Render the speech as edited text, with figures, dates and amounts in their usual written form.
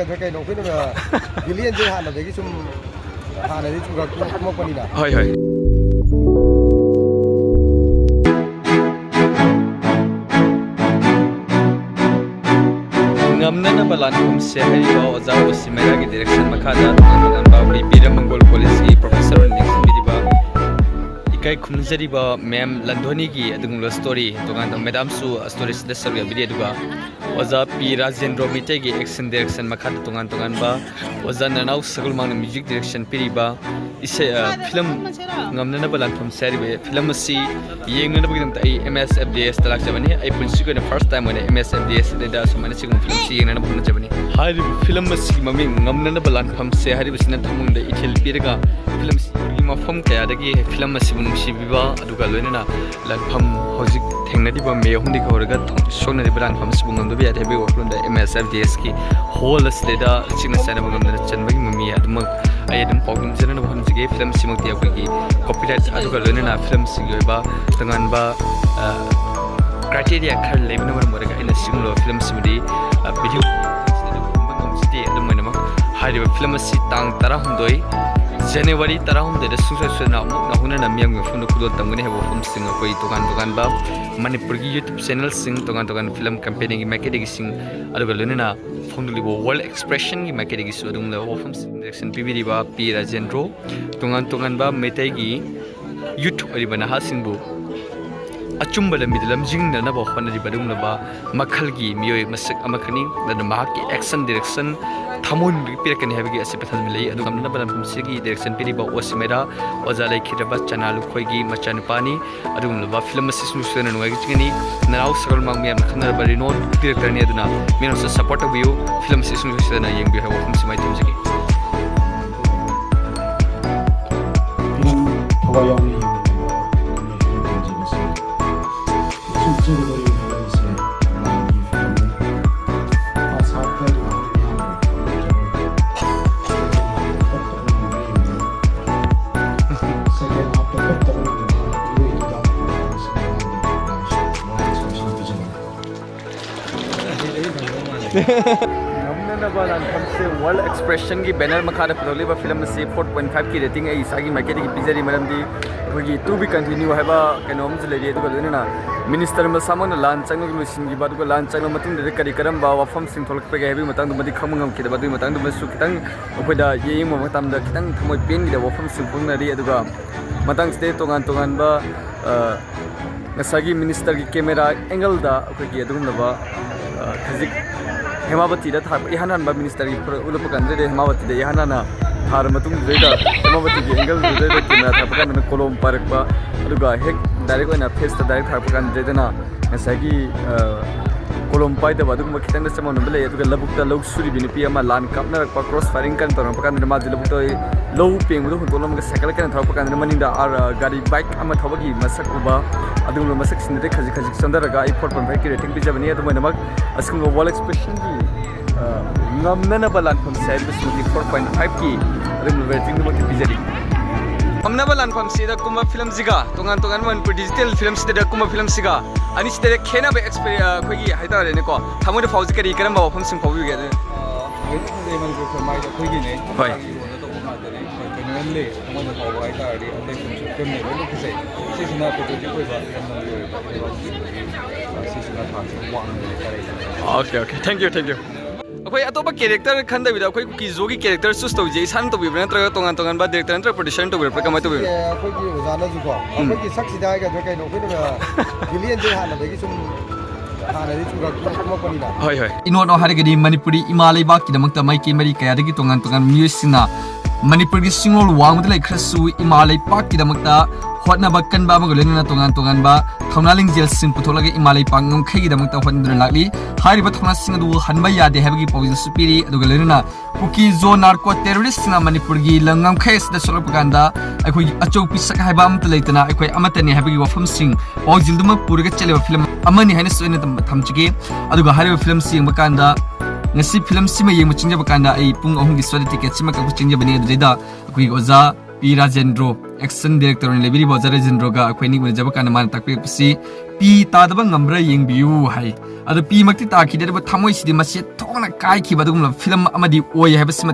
cái nó khuyết là cái liên giới hạn là cái chung hạn này chung gặp một con đi nào. Hoi hoi. Ngamnaba Lanpfamse hai ba ojao simera ki direction makhada tungan ba bira mangol college ki professor nixon bidiba ikai khumjari ba ma'am landhoni ki adungla story tungan madam su story sida sarga bidi aduga oja p rajendra meitei ki action direction makhada tungan ba oja nanau sagul mang music direction piriba ise film Ngamnaba Lanpfamse ri film si yengnana bugidam ta MSFDS talak jabani ai punsi ko na first time when MSFDS da somani sigum film si yengnana bugna jabani hari film si maming Ngamnaba Lanpfamse hari bisna thamung da ithil piraga film si mafam kaya dagi film si bunung si biba aduga loinana lanpham hojik thengnadi ba me humdi khawraga sona ri Lanpfam si bungam do bi ade bi oklunda MSFDS ki whole state chingna sana bungam da chanbagi mami adum ai adum pogum jana bham jige film si mak dia ki copyright aduga loinana film si ba tangan ba criteria khar lebna mar moraga ina singlo film si mudi video bungam si adum manama hari film si tang tara hundoi January tarahum de sungsa suna na huna na miyam ng fundo kudo tamgani hebo film sing koi tukan ba Manipur gi YouTube channel sing tukan film campaigning gi marketing sing aduga lunena fundo libo world expression gi marketing su adung la film direction pbd ba p rajendro tukan ba meitei gi YouTube ari bana ha singbu achumba lamidlam jingna na ba khona ri badung la ba makhal gi miyoi masak amakhani na mahak ki action direction thamun pirakani habigi ase pathal milai adu Ngamnaba Lanpfamse gi direction piriba osimera ozalai khiraba chanalu khoigi machanupani adu ba film ase susena nuai gini narau sagal mang miam khana bari non director ni aduna mino support of you film ase susena yeng bi hawo film simai tumjigi hawayani Ngamnaba Lanpfamse world expression ki banner makhada photoliba film si 4.5 ki rating ai isagi market ki pizari maramdi khogi to be continue haiba kanom jledi aduga lunena minister ma samana lan changno ki machine gi baduga lan changno matung de kari karam ba wafam sing tholak pe ga hebi matang dumadi khamungam ki da badu matang dum su kitang opoida yeng mo matam da kitang thmoi pen gi da wafam sing pungnari aduga matang ste tongan ba ngasagi minister ki camera angle da khogi adum ba khazik Hemabati da thar ihanan ba minister ki ulupakan de Hemabati da ihanana thar matung da Hemabati ki angle de kimra thapakan na kolom park ba aduga hek direct oina face da direct thapakan de na ngasagi kolom pai da badug ma kitang da samon bele aduga labuk da log suri bini pi ama lan kapna rakpa cross firing kan tor pakan da ma dilabuk da low peng mu hun kolom ga cycle kan thapakan da maning da gari bike ama thawagi masak uba adum masak sin de khaji sandara ga 4.5 ki rating pi jabani adu manak askum wall expression ki Ngamnaba Lanpfamse bi 4.5 ki adum rating mo ki bijari Ngamnaba Lanpfamse da kuma film siga tongan man digital film sida kuma film siga ani sida khena be experience khogi haida re ne ko thamoi da fauji kari karam ba film sing fauji ge de man ko formai da khogi ne hoi le mo da hawa ai ta ri ate film ne lo ki sai sisna ko to ko ba sisna tha wang ne kare okay thank you Okay, atopa character khanda bida koi ki zogi character sus to je san to bibra natra tongan ba director natra producer to bibra kamai to bibra koi ki ozana ju ko koi ki saksi dai ga kai no koi no billion je hana da ki sum hana ri chu ga kuma pani da hoi ino no harigadi manipuri imalai ba ki damak ta mai ki mari kaya da ki tongan music na manipur gi singol wang da lai khrasu imalai pa ki damak ta hotna ba kan ba ma golena tongan ba thaunaling jel sing putholaga imalai pangam khegi damak ta hotna lakli hari ba thona sing du hanba ya de habagi pawin supiri adu golena kuki zo narco terrorist na manipur gi langam khais da solop ganda akoi achou pisak haiba am ta leitana akoi amatani habagi wafam sing pawjil duma purga chele film amani haina soina thamchige adu hari film sing ba kanda ngasi film sima yeng machingja ba kanda ai pung ahum gi swadi ticket sima ka kuchingja bani adu da akoi oza p rajendro action director ni lebiri ba rajendro ga akoi ni jaba kana man takpe psi pi ta da ba ngamra yeng biu hai adu pi makti ta ki de ba thamoi sidi ma se ꯆꯥꯎꯅ ꯀꯥꯏꯈꯤꯕ ꯑꯗꯨꯒꯨꯝꯂꯕ film ꯑꯃꯗꯤ ꯑꯣꯏ ꯍꯥꯏꯕꯁꯤꯃ